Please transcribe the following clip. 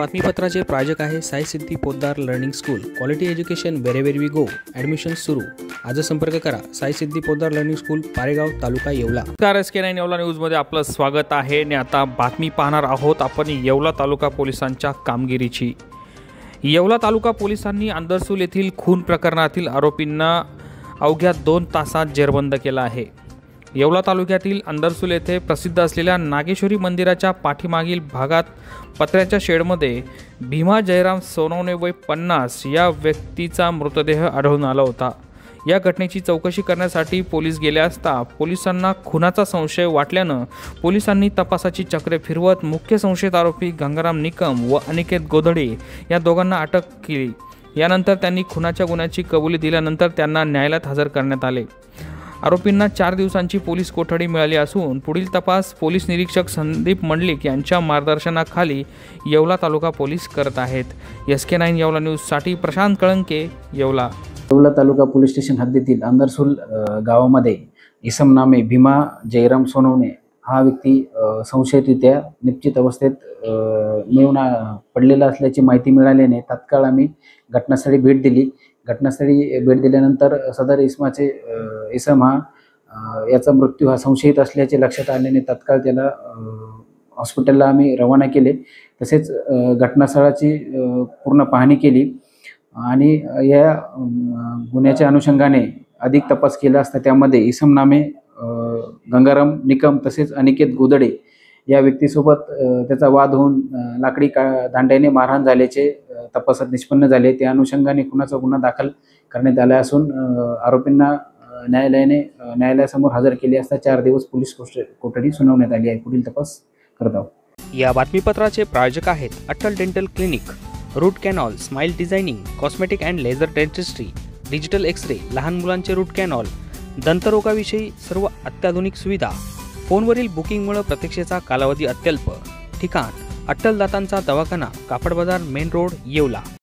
बातमीपत्राचे प्रायोजक आहे Sai Siddhi Poddar learning school. Quality education wherever we go. Admission सुरू. आज संपर्क करा. Sai Siddhi Poddar learning school, Paregaon, taluka Yeola. SK9 Yeola न्यूजमध्ये आपलं स्वागत आहे आणि आता बातमी पाहणार आहोत आपण येवला तालुका पोलिसांच्या कामगिरीची. येवला तालुका पोलिसांनी अंदरसूल येथील खून प्रकरणातील आरोपींना अवघ्या 2 तासात जेरबंद केला आहे. येवला तालुक्यातील अंदरसूल येथे प्रसिद्ध असलेल्या नागेश्वरी मंदिराच्या पाठीमागील भागात पत्र्याच्या शेडमध्ये भीमा जयराम सोनवणे वय 50 या व्यक्तीचा मृतदेह आढळून आला होता. या घटनेची चौकशी करण्यासाठी पोलीस गेले असता पोलिसांना खुनाचा संशय वाटल्यानं पोलिसांनी तपासाची चक्रे फिरवत मुख्य संशयित आरोपी गंगाराम निकम व अनिकेत गोधडे या दोघांना अटक केली. यानंतर त्यांनी खुनाच्या गुन्ह्याची कबुली दिल्यानंतर त्यांना न्यायालयात हजर करण्यात आले. आरोपींना 4 दिवसांची पोलीस कोठडी मिळाली असून पुढील तपास पोलीस निरीक्षक संदीप मंडलिक यांच्या मार्गदर्शनाखाली येवला तालुका पोलीस करत आहेत. SK9 येवला न्यूजसाठी प्रशांत कळंके, येवला. येवला तालुका पोलीस स्टेशन हद्दीतील अंदरसूल गावामध्ये इसम नामे भीमा जयराम सोनवणे हा व्यक्ती संशयितरित्या निश्चित अवस्थेत नेऊन पडलेला असल्याची माहिती मिळाल्याने तात्काळ आम्ही घटनास्थळी भेट दिली. घटनास्थळी भेट दिल्यानंतर सदर इसम याचा मृत्यू हा संशयित असल्याचे लक्षात आल्याने तात्काळ त्याला हॉस्पिटलला आम्ही रवाना केले. तसेच घटनास्थळाची पूर्ण पाहणी केली आणि या गुन्ह्याच्या अनुषंगाने अधिक तपास केला असता त्यामध्ये इसम नामे गंगाराम निकम तसेच अनिकेत गोधडे या व्यक्तीसोबत त्याचा वाद होऊन लाकडी दांड्याने मारहाण झाल्याचे तपासात निष्पन्न झाले. त्या अनुषंगाने खुनाचा गुन्हा दाखल करण्यात आला असून आरोपींना न्यायालयासमोर हजर केले असता 4 दिवस पोलीस कोठडी सुनावण्यात आली आहे. पुढील तपास करत आहोत. या बातमीपत्राचे प्रायोजक आहेत Atal dental clinic, root canal, smile designing, cosmetic and laser dentistry, digital X-ray, लहान मुलांचे रूट कॅनॉल, दंतरोगाविषयी सर्व अत्याधुनिक सुविधा. फोनवरील बुकिंगमुळे प्रतीक्षेचा कालावधी अत्यल्प. ठिकाण अट्टल दातांचा दवाखाना, कापड बाजार, मेन रोड, येवला.